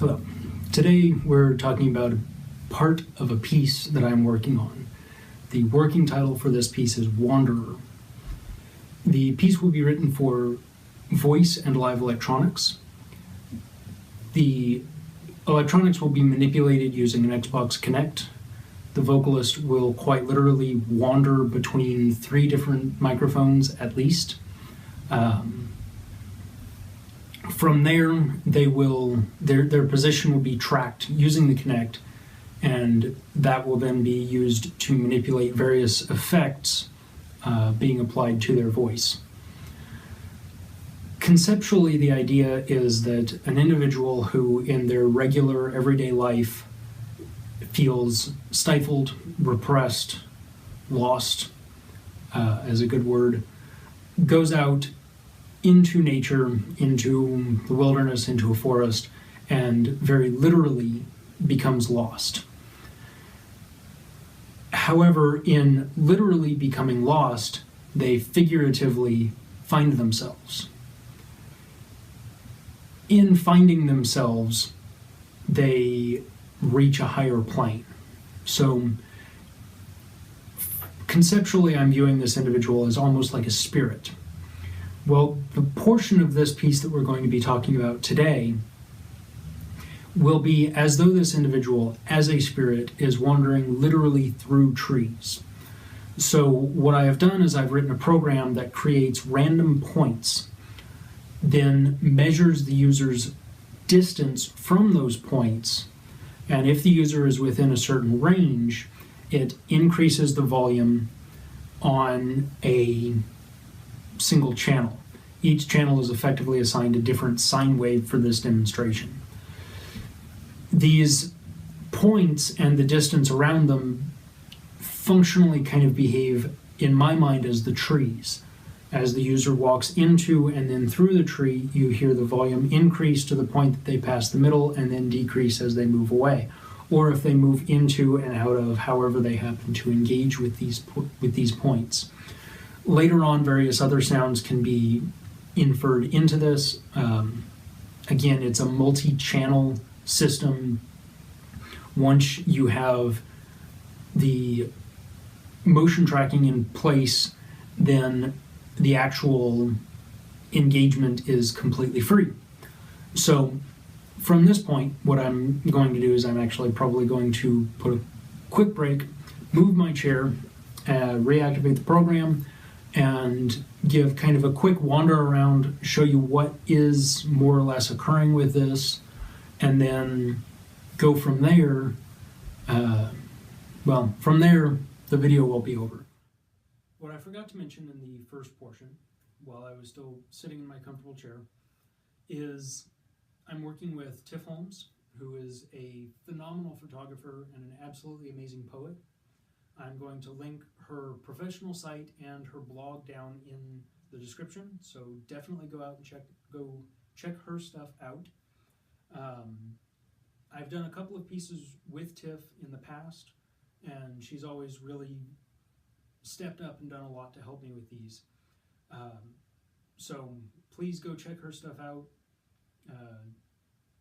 Hello. Today we're talking about part of a piece that I'm working on. The working title for this piece is Wanderer. The piece will be written for voice and live electronics. The electronics will be manipulated using an Xbox Kinect. The vocalist will quite literally wander between 3 different microphones at least. From there, their position will be tracked using the Kinect, and that will then be used to manipulate various effects being applied to their voice. Conceptually, the idea is that an individual who in their regular everyday life feels stifled, repressed, lost, as a good word, goes out into nature, into the wilderness, into a forest, and very literally becomes lost. However, in literally becoming lost, they figuratively find themselves. In finding themselves, they reach a higher plane. So, conceptually, I'm viewing this individual as almost like a spirit. Well, the portion of this piece that we're going to be talking about today will be as though this individual, as a spirit, is wandering literally through trees. So what I have done is I've written a program that creates random points, then measures the user's distance from those points, and if the user is within a certain range, it increases the volume on a single channel. Each channel is effectively assigned a different sine wave for this demonstration. These points and the distance around them functionally kind of behave, in my mind, as the trees. As the user walks into and then through the tree, you hear the volume increase to the point that they pass the middle and then decrease as they move away. Or if they move into and out of, however they happen to engage with these points. Later on, various other sounds can be inferred into this. Again, it's a multi-channel system. Once you have the motion tracking in place, then the actual engagement is completely free. So from this point, what I'm going to do is I'm actually probably going to put a quick break, move my chair, reactivate the program, and give kind of a quick wander around, show you what is more or less occurring with this, and then go from there. From there, the video will be over. What I forgot to mention in the first portion, while I was still sitting in my comfortable chair, is I'm working with Tiff Holmes, who is a phenomenal photographer and an absolutely amazing poet. I'm going to link her professional site and her blog down in the description, so definitely go out and check her stuff out. I've done a couple of pieces with Tiff in the past, and she's always really stepped up and done a lot to help me with these. So please go check her stuff out.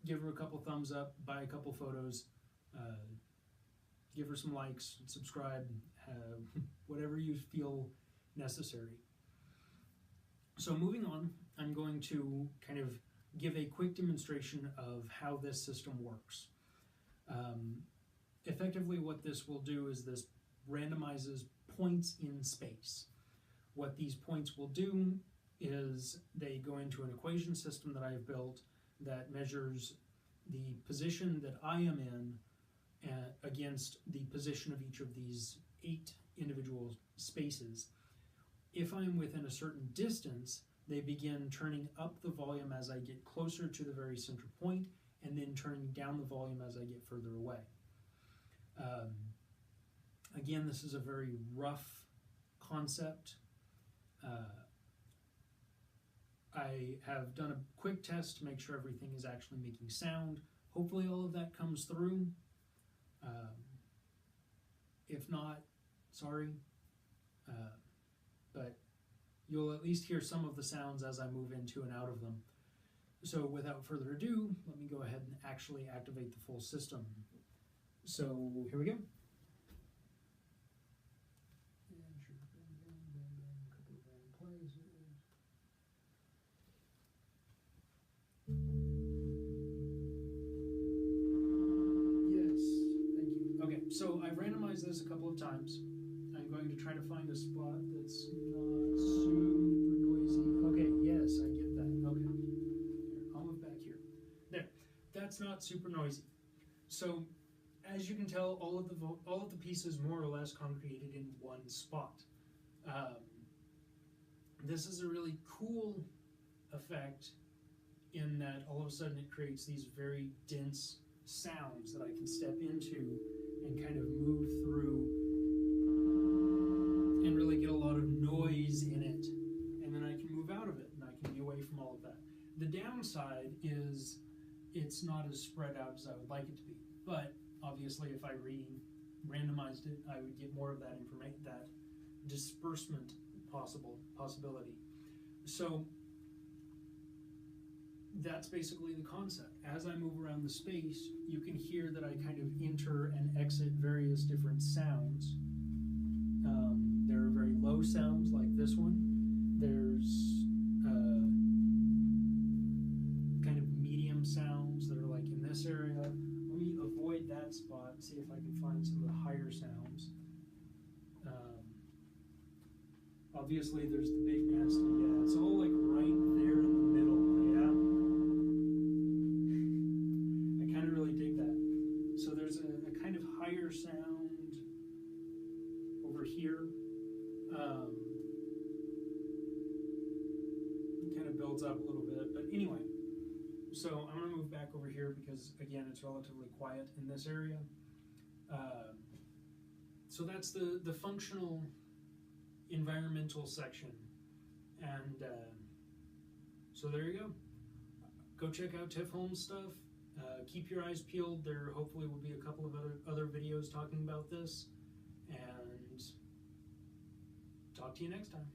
Give her a couple thumbs up, buy a couple photos, give her some likes, subscribe, whatever you feel necessary. So moving on, I'm going to kind of give a quick demonstration of how this system works. Effectively, what this will do is this randomizes points in space. What these points will do is they go into an equation system that I've built that measures the position that I am in against the position of each of these 8 individual spaces. If I'm within a certain distance, they begin turning up the volume as I get closer to the very center point, and then turning down the volume as I get further away. Again, this is a very rough concept. I have done a quick test to make sure everything is actually making sound. Hopefully all of that comes through. If not, sorry. But you'll at least hear some of the sounds as I move into and out of them. So without further ado, let me go ahead and actually activate the full system. So here we go. And sure, bang, bang, bang, bang, a couple of random plays. Yes, thank you. Okay, so I've randomized this a couple of times. I'm going to try to find a spot that's not super noisy. Okay, yes, I get that. Okay, here, I'll move back here. There, that's not super noisy. So, as you can tell, all of the pieces more or less congregated in one spot. This is a really cool effect in that all of a sudden it creates these very dense sounds that I can step into and kind of move through and really get a lot of noise in it, and then I can move out of it and I can be away from all of that. The downside is it's not as spread out as I would like it to be, but obviously if I randomized it, I would get more of that information, that disbursement possibility. So that's basically the concept. As I move around the space, you can hear that I kind of enter and exit various different sounds. There are very low sounds like this one. There's kind of medium sounds that are like in this area. Let me avoid that spot and see if I can find some of the higher sounds. Obviously there's the big nasty, yeah, it's all like right there in the middle, yeah? I kind of really dig that. So there's a kind of higher sound over here. It kind of builds up a little bit, but anyway. So I'm going to move back over here because, again, it's relatively quiet in this area. So that's the functional environmental section. And so there you go. Go check out Tiff Holmes' stuff. Keep your eyes peeled. There hopefully will be a couple of other videos talking about this. And talk to you next time.